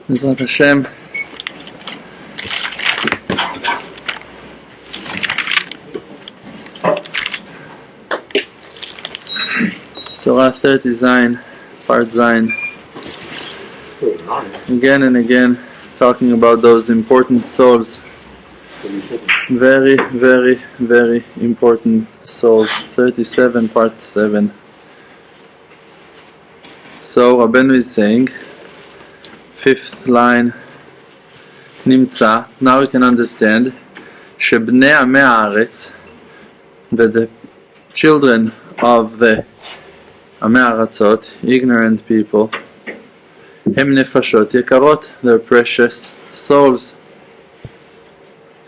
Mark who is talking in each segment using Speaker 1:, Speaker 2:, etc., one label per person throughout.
Speaker 1: Bezrat Hashem. Torah 30 Zayin, part Zayin. Again and again, talking about those important souls. Very, very, very important souls. 37, part 7. So Rabbeinu is saying, fifth line, Nimtza. Now we can understand, Shebnei Amei Haaretz, that the children of the Amei Haratzot, ignorant people, Hem Nefashot Yekarot, they're precious souls.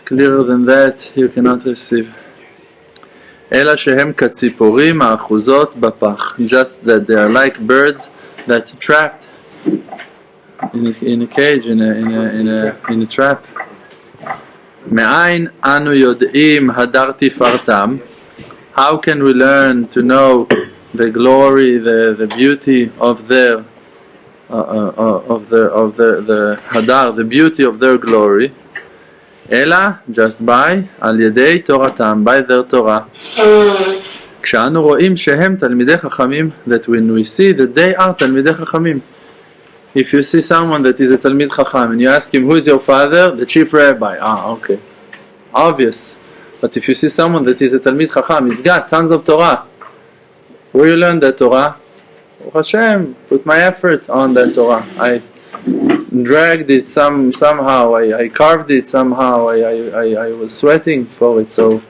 Speaker 1: Clearer than that, you cannot receive. Ela shehem katziporim ha'achuzot bapach, just that they are like birds that are trapped in a cage, in a trap. Me'ain anu yod'im hadar tifartam. How can we learn to know the glory, the beauty of their the hadar, the beauty of their glory? Ela, just by al yedei Toratam, by their Torah. כשאנו רואים שהם תלמידי חכמים, that when we see that they are תלמידי חכמים. If you see someone that is a Talmid Chacham and you ask him, who is your father? The chief rabbi. Okay. Obvious. But if you see someone that is a Talmid Chacham, he's got tons of Torah. Where you learn that Torah? Hashem, put my effort on that Torah. I dragged it somehow, I carved it somehow, I was sweating for it. So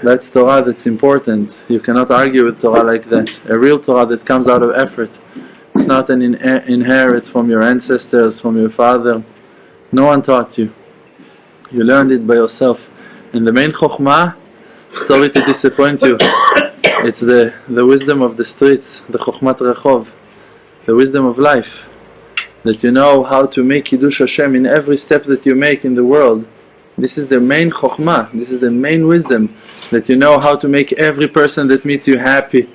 Speaker 1: that's Torah that's important. You cannot argue with Torah like that. A real Torah that comes out of effort. It's not an inherit from your ancestors, from your father. No one taught you. You learned it by yourself. And the main chokhmah, sorry to disappoint you, it's the wisdom of the streets, the chokhmat rechov, the wisdom of life. That you know how to make Kiddush Hashem in every step that you make in the world. This is the main chokhmah, this is the main wisdom. That you know how to make every person that meets you happy.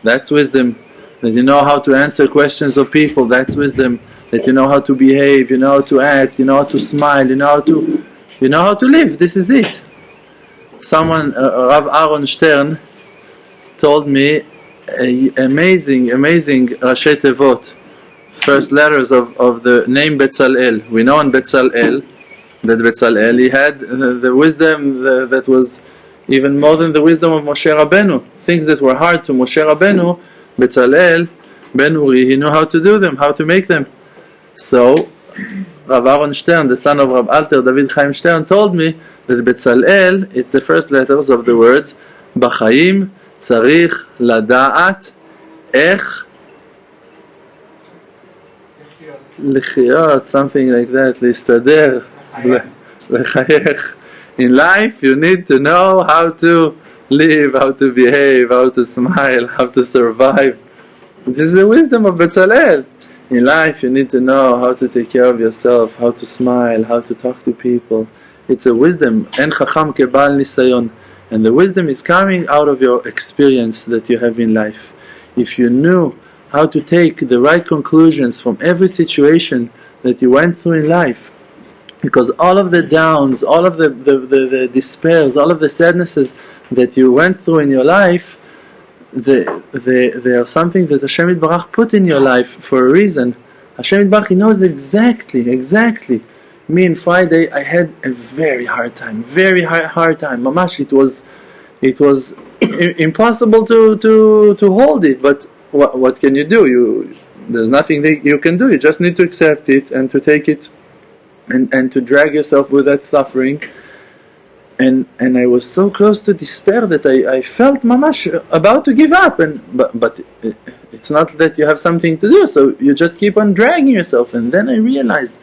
Speaker 1: That's wisdom. That you know how to answer questions of people. That's wisdom. That you know how to behave, you know how to act, you know how to smile, you know how to live. This is it. Someone, Rav Aaron Stern, told me amazing Rashi Tevot, first letters of the name Betzalel. We know in Betzalel that Betzalel, he had the wisdom that was even more than the wisdom of Moshe Rabbeinu. Things that were hard to Moshe Rabbeinu, Betzalel, Ben Uri, he knew how to do them, how to make them. So, Rav Aaron Stern, the son of Rav Alter David Chaim Stern, told me that Betzalel, it's the first letters of the words, B'chaim tzarich lada'at ech לחיות, something like that, להסתדר, לחייך. In life, you need to know how to live, how to behave, how to smile, how to survive. This is the wisdom of Betzalel. In life, you need to know how to take care of yourself, how to smile, how to talk to people. It's a wisdom. En chacham kebal nisayon. And the wisdom is coming out of your experience that you have in life. If you knew how to take the right conclusions from every situation that you went through in life, because all of the downs, all of the despairs, all of the sadnesses that you went through in your life, they are something that Hashem Yitbarach put in your life for a reason. Hashem Yitbarach, He knows exactly. Me on Friday, I had a very hard time. Mamash, it was impossible to hold it. But what can you do? There's nothing that you can do. You just need to accept it and to take it. And to drag yourself with that suffering, and I was so close to despair that I felt mamash about to give up, but it's not that you have something to do, so you just keep on dragging yourself. And then I realized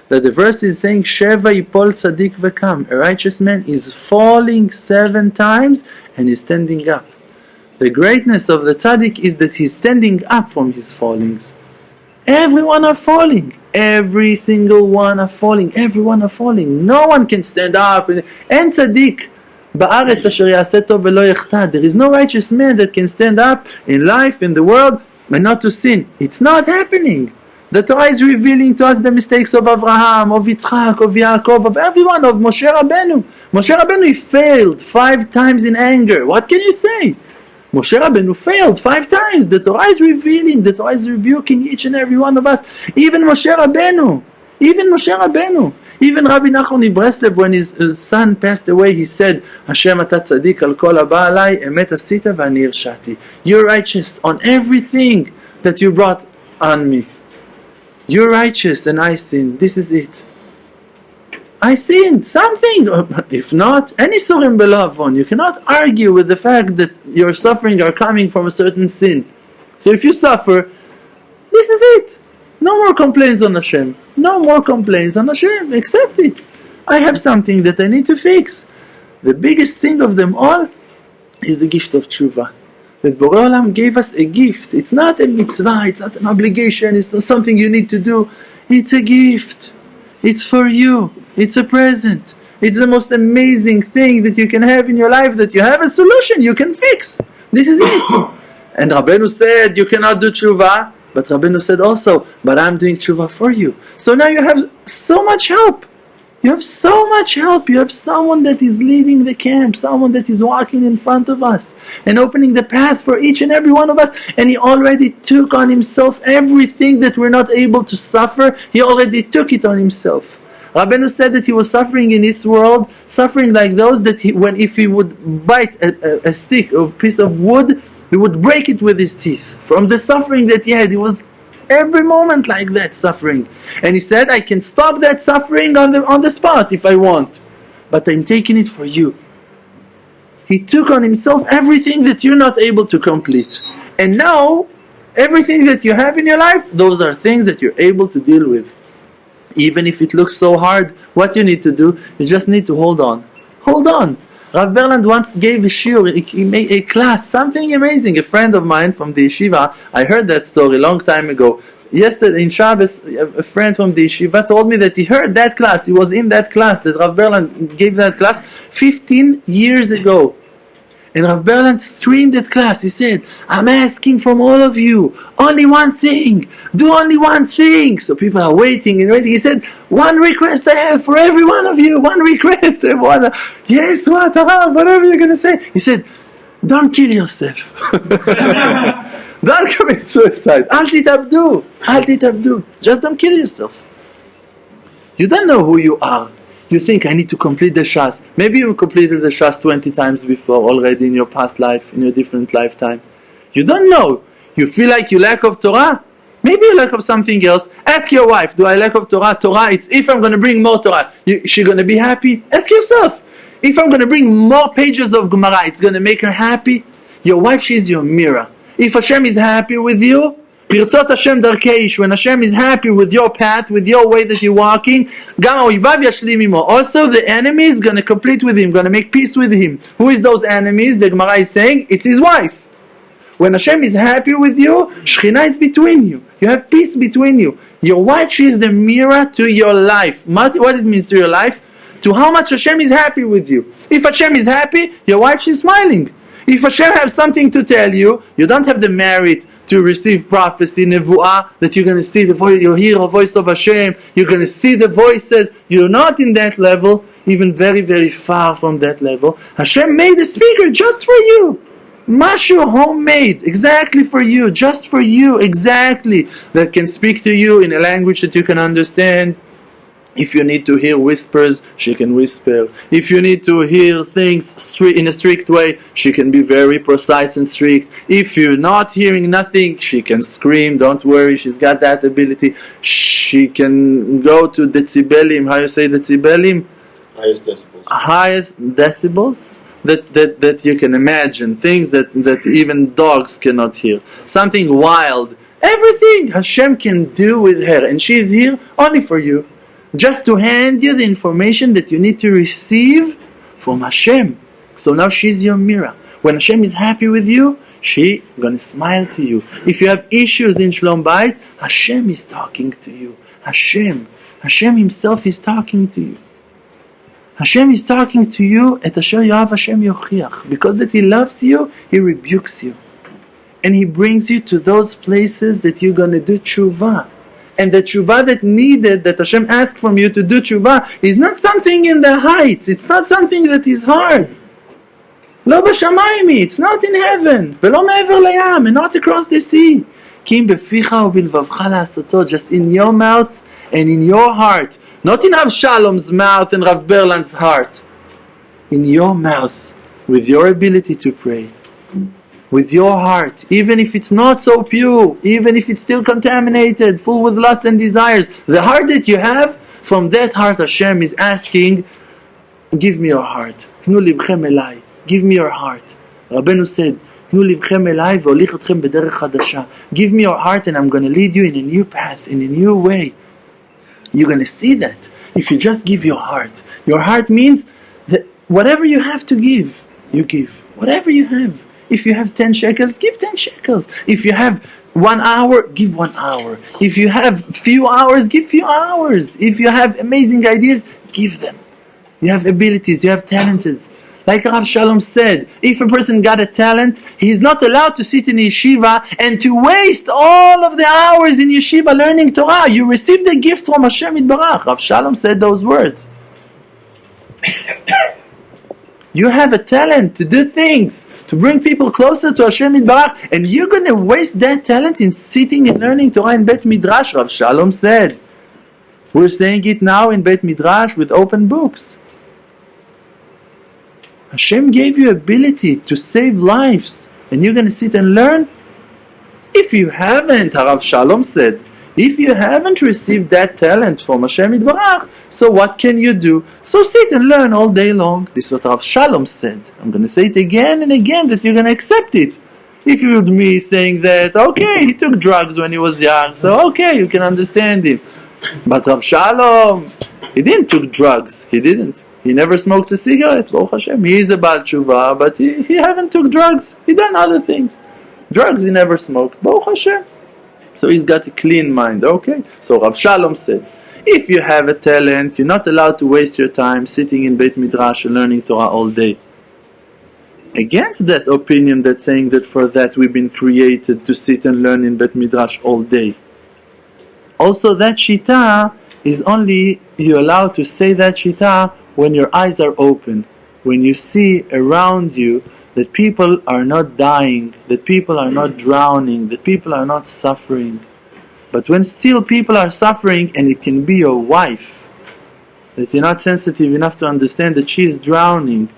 Speaker 1: that the verse is saying Sheva yipol tzaddik vekam, a righteous man is falling 7 times and is standing up. The greatness of the tzaddik is that he's standing up from his fallings. Everyone are falling. Every single one are falling. Everyone are falling. No one can stand up. And tzaddik, בארץ אשר יעשה טוב ולא יחטא. There is no righteous man that can stand up in life, in the world, and not to sin. It's not happening. The Torah is revealing to us the mistakes of Abraham, of Yitzchak, of Yaakov, of everyone, of Moshe Rabbeinu. Moshe Rabbeinu, he failed 5 times in anger. What can you say? Moshe Rabbeinu failed 5 times. The Torah is revealing, the Torah is rebuking each and every one of us. Even Moshe Rabbeinu. Even Moshe Rabbeinu. Even Rabbi Nachman in Breslev, when his son passed away, he said, Hashem ata tzadik al kol haba alai, emet asita v'ani irshati. You're righteous on everything that you brought on me. You're righteous and I sinned. This is it. I sinned something. If not, any surim belo avon. You cannot argue with the fact that your suffering are coming from a certain sin. So if you suffer, this is it. No more complaints on Hashem. No more complaints on Hashem. Accept it. I have something that I need to fix. The biggest thing of them all is the gift of Teshuva. That Bore Olam gave us a gift. It's not a mitzvah, it's not an obligation, it's not something you need to do. It's a gift. It's for you. It's a present. It's the most amazing thing that you can have in your life, that you have a solution you can fix. This is it. And Rabbeinu said, you cannot do Teshuva. But Rabbeinu said also, but I'm doing Teshuva for you. So now you have so much help. You have so much help. You have someone that is leading the camp, someone that is walking in front of us and opening the path for each and every one of us. And he already took on himself everything that we're not able to suffer. He already took it on himself. Rabbeinu said that he was suffering in this world, suffering like those that if he would bite a stick or a piece of wood, he would break it with his teeth. From the suffering that he had, he was every moment like that suffering. And he said, I can stop that suffering on the spot if I want. But I'm taking it for you. He took on himself everything that you're not able to complete. And now, everything that you have in your life, those are things that you're able to deal with. Even if it looks so hard, what you need to do, you just need to hold on. Hold on. Rav Berland once gave a shiur, he made a class, something amazing. A friend of mine from the yeshiva, I heard that story a long time ago. Yesterday in Shabbos, a friend from the yeshiva told me that he heard that class, he was in that class, that Rav Berland gave that class 15 years ago. And Rav Berland screamed at class, he said, I'm asking from all of you, only one thing, do only one thing. So people are waiting and waiting. He said, one request I have for every one of you, one request. Everyone, yes, whatever you're going to say. He said, don't kill yourself. Don't commit suicide. Al titabdu. Just don't kill yourself. You don't know who you are. You think, I need to complete the Shas. Maybe you completed the Shas 20 times before already in your past life, in your different lifetime. You don't know. You feel like you lack of Torah. Maybe you lack of something else. Ask your wife, do I lack of Torah? Torah, it's if I'm going to bring more Torah, is she going to be happy? Ask yourself. If I'm going to bring more pages of Gemara, it's going to make her happy? Your wife, she's your mirror. If Hashem is happy with you, Birtzot Hashem darkeish, when Hashem is happy with your path, with your way that you're walking, also the enemy is going to complete with him, going to make peace with him. Who is those enemies? The Gemara is saying, it's his wife. When Hashem is happy with you, Shekhinah is between you. You have peace between you. Your wife, she is the mirror to your life. What it means to your life? To how much Hashem is happy with you. If Hashem is happy, your wife, she's smiling. If Hashem has something to tell you, you don't have the merit to receive prophecy, nevuah, that you're going to see the voice, you'll hear a voice of Hashem, you're going to see the voices. You're not in that level, even very, very far from that level. Hashem made a speaker just for you. Mashu homemade, exactly for you, just for you, exactly, that can speak to you in a language that you can understand. If you need to hear whispers, she can whisper. If you need to hear things in a strict way, she can be very precise and strict. If you're not hearing nothing, she can scream. Don't worry, she's got that ability. She can go to decibelim. How you say decibelim?
Speaker 2: Highest decibels.
Speaker 1: Highest decibels? That you can imagine. Things that even dogs cannot hear. Something wild. Everything Hashem can do with her. And she is here only for you. Just to hand you the information that you need to receive from Hashem. So now she's your mirror. When Hashem is happy with you, she's going to smile to you. If you have issues in Shalom Bayit, Hashem is talking to you. Hashem himself is talking to you. Hashem is talking to you at Asher Yoav Hashem Yochiach. Because that He loves you, He rebukes you. And He brings you to those places that you're going to do tshuva. And the tshuva that needed, that Hashem asked from you to do tshuva, is not something in the heights. It's not something that is hard. Lo b'shamayim, it's not in heaven. V'lo me'ever layam, and not across the sea. Kim beficha u'bilvavcha la'asoto, just in your mouth and in your heart. Not in Rav Shalom's mouth and Rav Berland's heart. In your mouth, with your ability to pray. With your heart, even if it's not so pure, even if it's still contaminated, full with lust and desires. The heart that you have, from that heart Hashem is asking, give me your heart. Tnu libchem elai. Give me your heart. Rabbeinu said, Tnu libchem elai ve'olich otchem b'derech chadasha. Give me your heart and I'm going to lead you in a new path, in a new way. You're going to see that if you just give your heart. Your heart means that whatever you have to give, you give. Whatever you have. If you have 10 shekels, give 10 shekels. If you have 1 hour, give 1 hour. If you have few hours, give few hours. If you have amazing ideas, give them. You have abilities, you have talents. Like Rav Shalom said, if a person got a talent, he is not allowed to sit in yeshiva and to waste all of the hours in yeshiva learning Torah. You received a gift from Hashem Yitbarach. Rav Shalom said those words. You have a talent to do things, to bring people closer to Hashem Yitbarach, and you're going to waste that talent in sitting and learning Torah in Beit Midrash, Rav Shalom said. We're saying it now in Beit Midrash with open books. Hashem gave you ability to save lives, and you're going to sit and learn? If you haven't, Rav Shalom said, if you haven't received that talent from Hashem Yitbarach, so what can you do? So sit and learn all day long. This is what Rav Shalom said. I'm going to say it again and again that you're going to accept it. If you heard me saying that, okay, he took drugs when he was young, so okay, you can understand him. But Rav Shalom, he didn't took drugs. He didn't. He never smoked a cigarette. Baruch Hashem. He is a Baal Tshuva, but he haven't took drugs. He done other things. Drugs he never smoked. Baruch Hashem. So he's got a clean mind. Okay. So Rav Shalom said, if you have a talent, you're not allowed to waste your time sitting in Beit Midrash and learning Torah all day. Against that opinion that's saying that for that we've been created to sit and learn in Beit Midrash all day. Also that shita is only you're allowed to say that shita when your eyes are open, when you see around you that people are not dying, that people are not drowning, that people are not suffering. But when still people are suffering, and it can be your wife, that you're not sensitive enough to understand that she is drowning,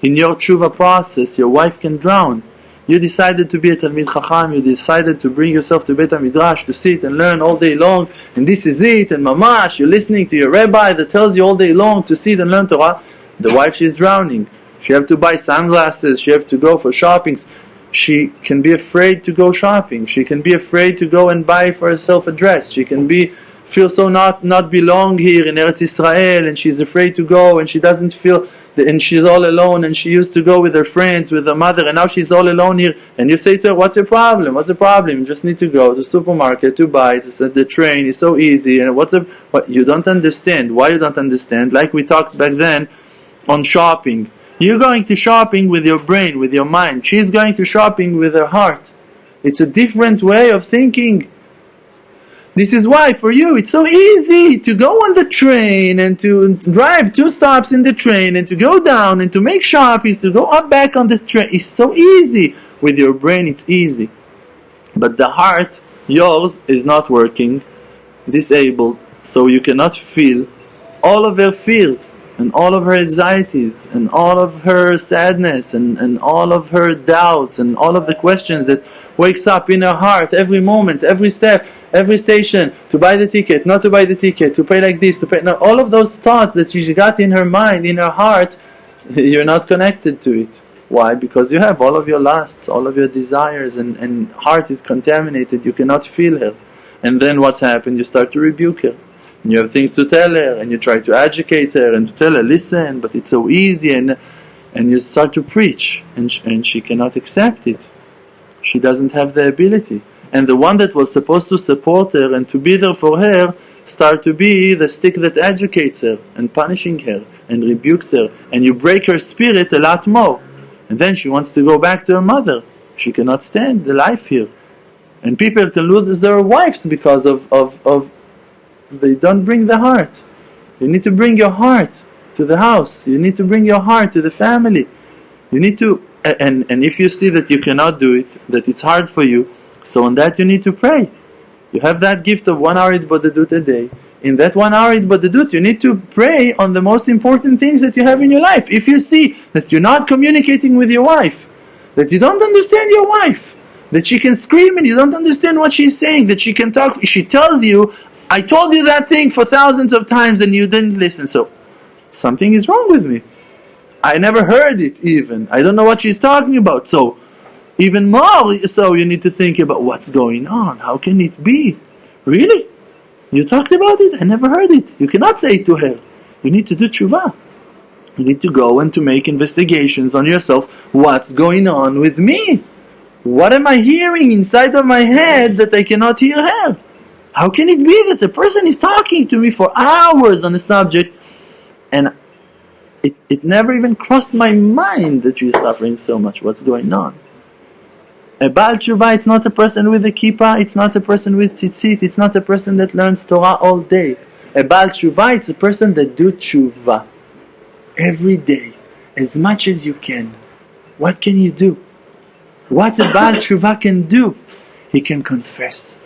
Speaker 1: in your tshuva process, your wife can drown. You decided to be a Talmid Chacham, you decided to bring yourself to Beit HaMidrash, to sit and learn all day long, and this is it, and mamash, you're listening to your rabbi that tells you all day long to sit and learn Torah. The wife, she's drowning. She have to buy sunglasses, she have to go for shoppings. She can be afraid to go shopping. She can be afraid to go and buy for herself a dress. She can feel so not belong here in Eretz Israel, and she's afraid to go, and she doesn't feel, and she's all alone, and she used to go with her friends, with her mother, and now she's all alone here. And you say to her, what's your problem? What's the problem? You just need to go to the supermarket to buy. It's at the train. It's so easy. And what you don't understand. Why you don't understand? Like we talked back then on shopping. You're going to shopping with your brain, with your mind. She's going to shopping with her heart. It's a different way of thinking. This is why for you it's so easy to go on the train and to drive 2 stops in the train and to go down and to make shoppings, to go up back on the train. It's so easy. With your brain it's easy. But the heart, yours, is not working, disabled, so you cannot feel all of her fears and all of her anxieties and all of her sadness and all of her doubts and all of the questions that wakes up in her heart every moment, every step, every station, to buy the ticket, not to buy the ticket, to pay like this, to pay. No, all of those thoughts that she got in her mind, in her heart, you're not connected to it. Why? Because you have all of your lusts, all of your desires, and heart is contaminated. You cannot feel her. And then what's happened? You start to rebuke her. And you have things to tell her, and you try to educate her and to tell her, listen, but it's so easy, and you start to preach, and she cannot accept it. She doesn't have the ability. And the one that was supposed to support her and to be there for her start to be the stick that educates her and punishing her and rebukes her, and you break her spirit a lot more. And then she wants to go back to her mother. She cannot stand the life here. And people can lose their wives because of they don't bring the heart. You need to bring your heart to the house. You need to bring your heart to the family. You need to, and if you see that you cannot do it, that it's hard for you, so on that you need to pray. You have that gift of 1 hour Hitbodedut a day. In that 1 hour Hitbodedut, you need to pray on the most important things that you have in your life. If you see that you're not communicating with your wife, that you don't understand your wife, that she can scream and you don't understand what she's saying, that she can talk, she tells you, I told you that thing for thousands of times and you didn't listen, so something is wrong with me. I never heard it even. I don't know what she's talking about. So even more so you need to think about what's going on. How can it be? Really? You talked about it? I never heard it. You cannot say it to her. You need to do Teshuva. You need to go and to make investigations on yourself. What's going on with me? What am I hearing inside of my head that I cannot hear her? How can it be that a person is talking to me for hours on a subject and it never even crossed my mind that she's suffering so much? What's going on? A Baal Tshuva, it's not a person with a kippah, it's not a person with tzitzit, it's not a person that learns Torah all day. A Baal Tshuva, it's a person that do Tshuva every day, as much as you can. What can you do? What a Baal Tshuva can do? He can confess.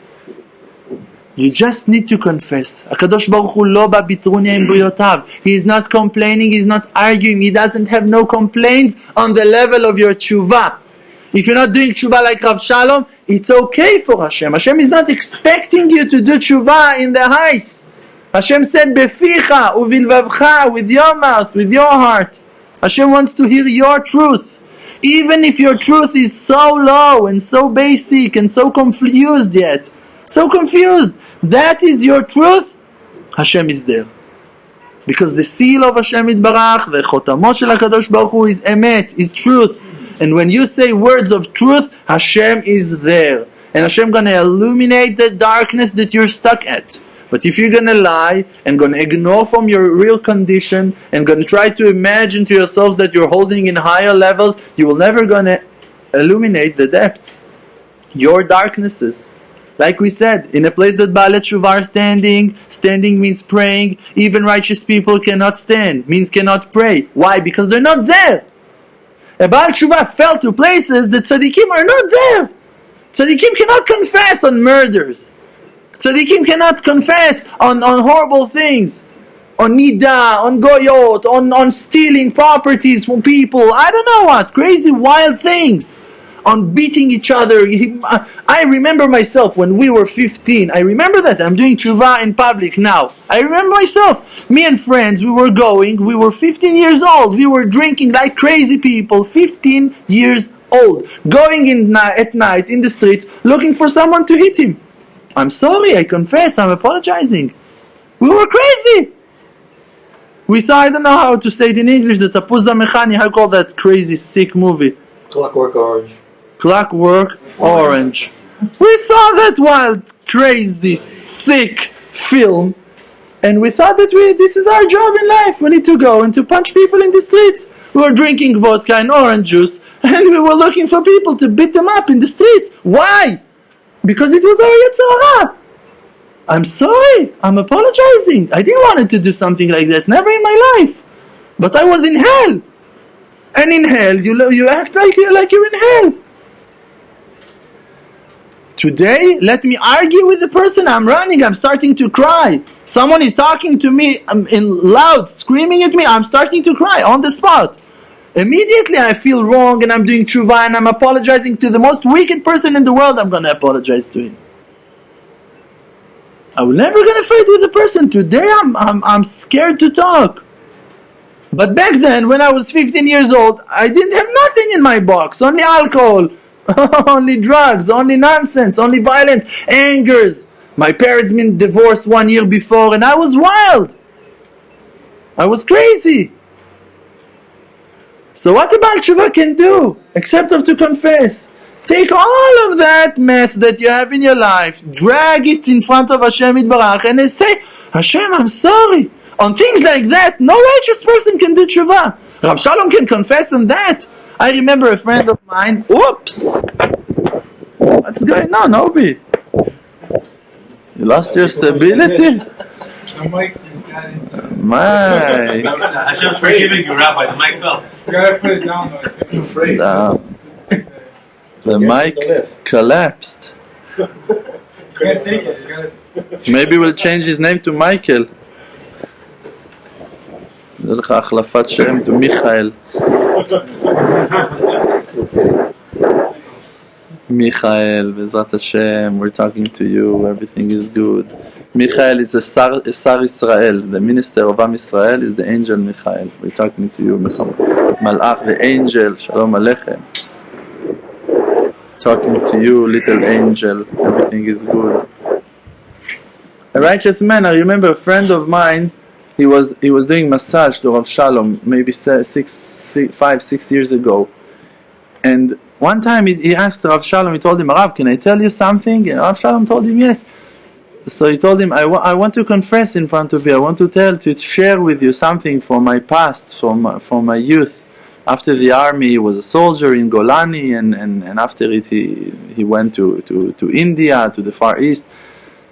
Speaker 1: You just need to confess. HaKadosh Baruch Hu lo ba bitrunya im briyotav. He is not complaining, he is not arguing, he doesn't have no complaints on the level of your tshuva. If you're not doing tshuva like Rav Shalom, it's okay for Hashem. Hashem is not expecting you to do tshuva in the heights. Hashem said, Beficha uvilvavcha, with your mouth, with your heart. Hashem wants to hear your truth. Even if your truth is so low and so basic and so confused yet. So confused. That is your truth. Hashem is there. Because the seal of Hashem Yitbarach, the chotamot shel HaKadosh Baruch Hu is emet, is truth. And when you say words of truth, Hashem is there. And Hashem gonna illuminate the darkness that you're stuck at. But if you're gonna lie and gonna ignore from your real condition and gonna try to imagine to yourselves that you're holding in higher levels, you will never gonna illuminate the depths. Your darknesses. Like we said, in a place that Baalei Tshuva are standing means praying. Even righteous people cannot stand, means cannot pray. Why? Because they're not there. A Baal Tshuva fell to places that tzaddikim are not there. Tzaddikim cannot confess on murders. Tzaddikim cannot confess on horrible things. On nida, on goyot, on stealing properties from people. I don't know what. Crazy, wild things. On beating each other. I remember myself when we were 15. I remember that. I'm doing tshuva in public now. I remember myself. Me and friends, we were 15 years old. We were drinking like crazy people. 15 years old. Going at night in the streets looking for someone to hit him. I'm sorry, I confess, I'm apologizing. We were crazy. We saw, I don't know how to say it in English, the Tapuz Mechani, how you call that crazy sick movie?
Speaker 2: Clockwork Orange.
Speaker 1: Clockwork Orange. We saw that wild, crazy, sick film, and we thought that this is our job in life. We need to go and to punch people in the streets. We were drinking vodka and orange juice, and we were looking for people to beat them up in the streets. Why? Because it was our Yetzer Hara. I'm sorry. I'm apologizing. I didn't want to do something like that. Never in my life. But I was in hell. And in hell, you act like you're in hell. Today, let me argue with the person. I'm running. I'm starting to cry. Someone is talking to me in loud, screaming at me. I'm starting to cry on the spot. Immediately I feel wrong and I'm doing tshuva and I'm apologizing to the most wicked person in the world. I'm going to apologize to him. I'm never going to fight with the person. Today I'm scared to talk. But back then, when I was 15 years old, I didn't have nothing in my box. Only alcohol, only drugs, only nonsense, only violence, angers. My parents been divorced 1 year before and I was wild. I was crazy. So what a Baal Tshuva can do, except to confess? Take all of that mess that you have in your life, drag it in front of Hashem Yitbarach, and say, Hashem, I'm sorry. On things like that, no righteous person can do tshuva. Rav Shalom can confess on that. I remember a friend of mine, whoops. What's going on, Obi? You lost your stability? Mike.
Speaker 2: Hashem's forgiving you, Rabbi. The mic fell.
Speaker 3: You gotta put it down though, it's gonna break.
Speaker 1: The mic collapsed.
Speaker 3: You can't take it, you gotta...
Speaker 1: Maybe we'll change his name to Michael. זה לך החלפת שם to מיכאל. Michael, Bezrat Hashem, we're talking to you, everything is good. Michael is a Sar Israel, the minister of Am Israel is the angel Michael. We're talking to you, Malach, the angel, Shalom Aleichem. Talking to you, little angel, everything is good. A righteous man, I remember a friend of mine, he was doing massage to Rav Shalom, maybe 5-6 years ago. And one time he asked Rav Shalom, he told him, Rav, can I tell you something? And Rav Shalom told him yes. So he told him, I want to confess in front of you, I want to share with you something from my past, from my youth. After the army, he was a soldier in Golani, and after it he went to India, to the Far East.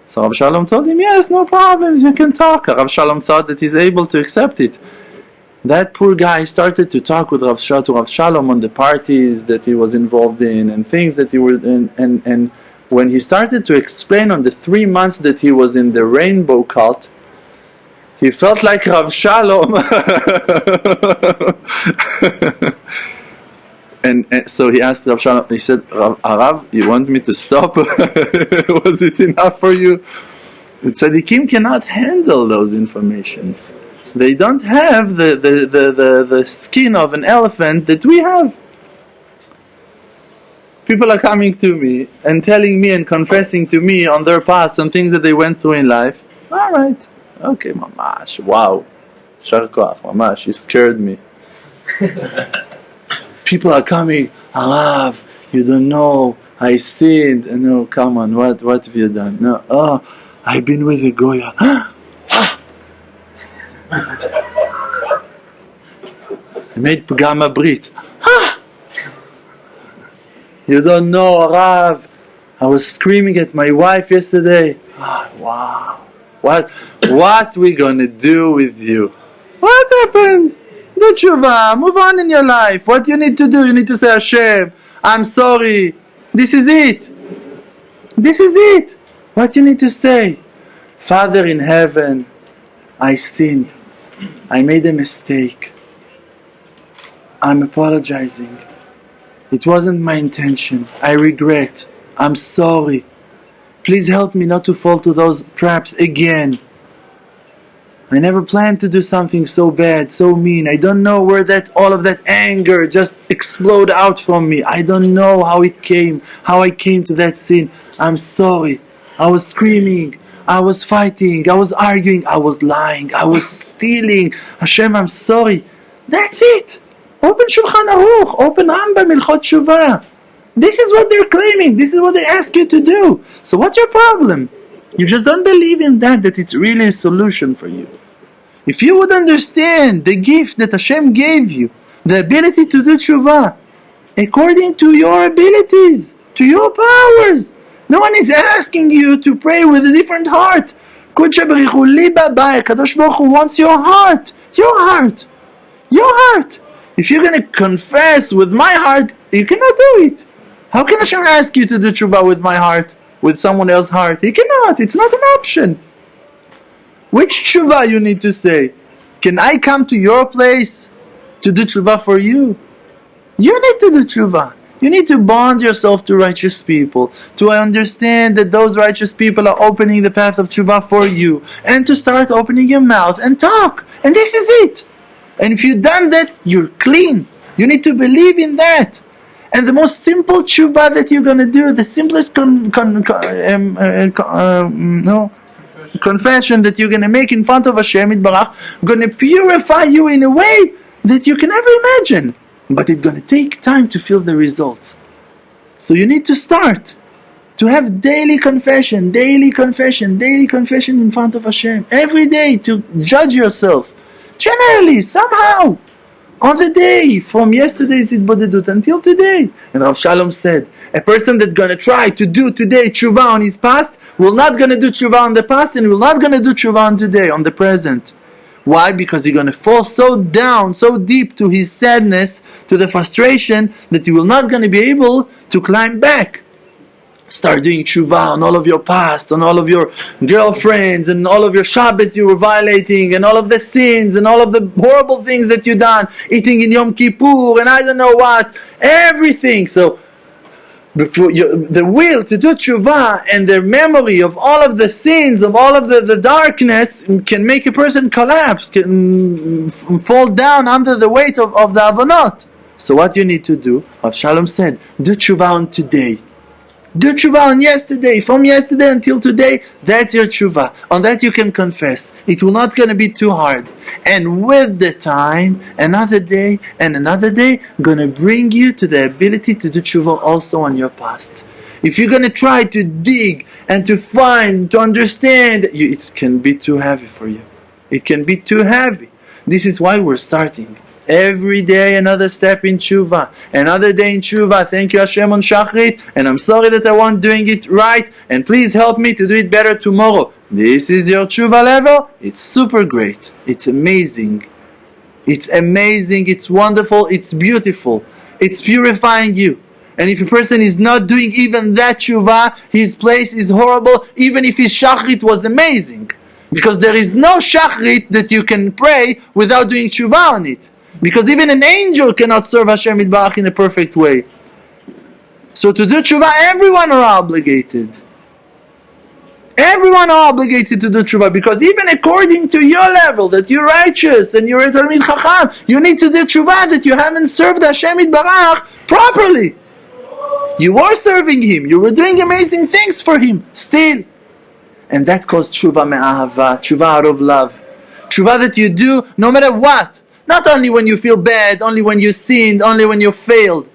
Speaker 1: So Rav Shalom told him, yes, no problems, you can talk. Rav Shalom thought that he's able to accept it. That poor guy started to talk with Rav Shalom on the parties that he was involved in and things that he were in, and when he started to explain on the 3 months that he was in the rainbow cult, he felt like Rav Shalom. and so he asked Rav Shalom, he said, Rav, you want me to stop? Was it enough for you? The tzaddikim cannot handle those informations. They don't have the skin of an elephant that we have. People are coming to me and telling me and confessing to me on their past, on things that they went through in life. Alright, okay, mamash, wow. Shar koach, mamash, you scared me. People are coming, Arav, you don't know, I sinned. No, come on, what have you done? No, I've been with a Goya. I made Pagama Brit. You don't know, Rav. I was screaming at my wife yesterday. Wow. What we gonna do with you? What happened? Do tshuva. Move on in your life. What you need to do? You need to say, Hashem, I'm sorry. This is it. This is it. What you need to say? Father in heaven, I sinned. I made a mistake. I'm apologizing. It wasn't my intention. I regret. I'm sorry. Please help me not to fall to those traps again. I never planned to do something so bad, so mean. I don't know where all of that anger just exploded out from me. I don't know how it came, how I came to that sin. I'm sorry. I was screaming. I was fighting. I was arguing. I was lying. I was stealing. Hashem, I'm sorry. That's it. Open Shulchan Aruch, open Rambam, Ilchot Shuvah. This is what they're claiming. This is what they ask you to do. So what's your problem? You just don't believe in that it's really a solution for you. If you would understand the gift that Hashem gave you, the ability to do Shuvah, according to your abilities, to your powers. No one is asking you to pray with a different heart. Kadosh Baruch Hu wants your heart. Your heart. Your heart. If you're going to confess with my heart, you cannot do it. How can Hashem ask you to do tshuva with my heart, with someone else's heart? He cannot. It's not an option. Which tshuva you need to say? Can I come to your place to do tshuva for you? You need to do tshuva. You need to bond yourself to righteous people, to understand that those righteous people are opening the path of tshuva for you, and to start opening your mouth and talk. And this is it. And if you've done that, you're clean. You need to believe in that. And the most simple tshuva that you're going to do, the simplest confession that you're going to make in front of Hashem Yitbarach, going to purify you in a way that you can never imagine. But it's going to take time to feel the results. So you need to start to have daily confession in front of Hashem. Every day to judge yourself. Generally, somehow, on the day, from yesterday's Hitbodedut until today. And Rav Shalom said, a person that's going to try to do today tshuva on his past, will not going to do tshuva on the past, and will not going to do tshuva on today, on the present. Why? Because he's going to fall so down, so deep to his sadness, to the frustration, that he will not going to be able to climb back. Start doing tshuva on all of your past, on all of your girlfriends, and all of your Shabbos you were violating, and all of the sins, and all of the horrible things that you done, eating in Yom Kippur, and I don't know what, everything. So, the will to do tshuva and the memory of all of the sins, of all of the darkness, can make a person collapse, can fall down under the weight of the avonot. So what you need to do, Rav Shalom said, do tshuva on today. Do tshuva on yesterday, from yesterday until today, that's your tshuva. On that you can confess. It will not going to be too hard. And with the time, another day and another day, going to bring you to the ability to do tshuva also on your past. If you're going to try to dig and to find, to understand, it can be too heavy for you. It can be too heavy. This is why we're starting. Every day another step in tshuva, another day in tshuva. Thank you Hashem on Shachrit, and I'm sorry that I wasn't doing it right, and please help me to do it better tomorrow. This is your tshuva level. It's super great. It's amazing. It's amazing. It's wonderful. It's beautiful. It's purifying you. And if a person is not doing even that tshuva, his place is horrible, even if his Shachrit was amazing. Because there is no Shachrit that you can pray without doing tshuva on it. Because even an angel cannot serve Hashem Yitbarach in a perfect way. So to do tshuva, everyone are obligated. Everyone are obligated to do tshuva, because even according to your level, that you're righteous and you're a Talmid Chacham, you need to do tshuva that you haven't served Hashem Yitbarach properly. You were serving Him, you were doing amazing things for Him, still. And that calls tshuva me'ahava, tshuva out of love. Tshuva that you do no matter what. Not only when you feel bad, only when you sinned, only when you failed.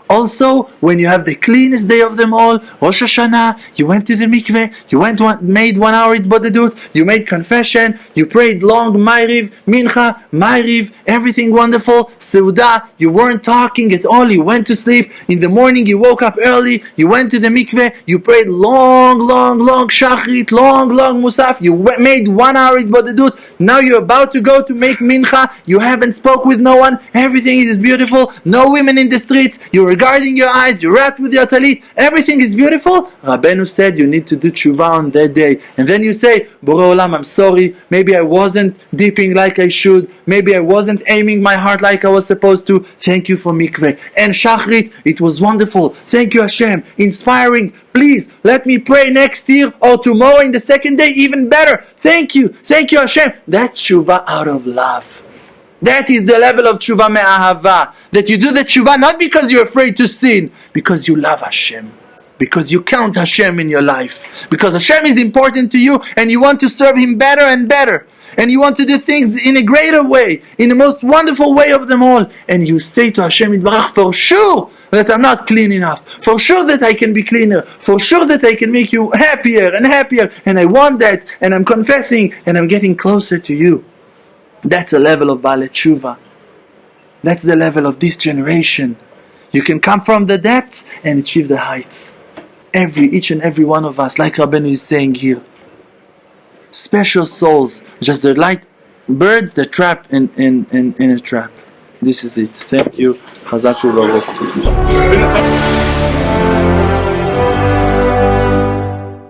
Speaker 1: Also, when you have the cleanest day of them all, Rosh Hashanah, you went to the mikveh, made 1 hour hitbodedut, you made confession, you prayed long Ma'ariv, Mincha, Ma'ariv, everything wonderful, Seudah, you weren't talking at all, you went to sleep, in the morning you woke up early, you went to the mikveh, you prayed long Shachrit, long Musaf, you made 1 hour hitbodedut, now you're about to go to make Mincha, you haven't spoke with no one, everything is beautiful, no women in the streets, you were guarding your eyes, you wrapped with your talit, everything is beautiful. Rabbeinu said you need to do tshuva on that day. And then you say, Bore Olam, I'm sorry, maybe I wasn't dipping like I should, maybe I wasn't aiming my heart like I was supposed to. Thank you for mikveh. And Shachrit, it was wonderful. Thank you Hashem, inspiring. Please, let me pray next year or tomorrow in the second day even better. Thank you Hashem. That's tshuva out of love. That is the level of tshuva me'ahava. That you do the tshuva not because you're afraid to sin, because you love Hashem. Because you count Hashem in your life. Because Hashem is important to you and you want to serve Him better and better. And you want to do things in a greater way, in the most wonderful way of them all. And you say to Hashem Yitbarach, for sure that I'm not clean enough. For sure that I can be cleaner. For sure that I can make you happier and happier. And I want that. And I'm confessing and I'm getting closer to you. That's a level of Baalei Tshuva. That's the level of this generation. You can come from the depths and achieve the heights. Each and every one of us, like Rabbeinu is saying here. Special souls, just they're like birds that trap in a trap. This is it. Thank you. Chazak u'Baruch.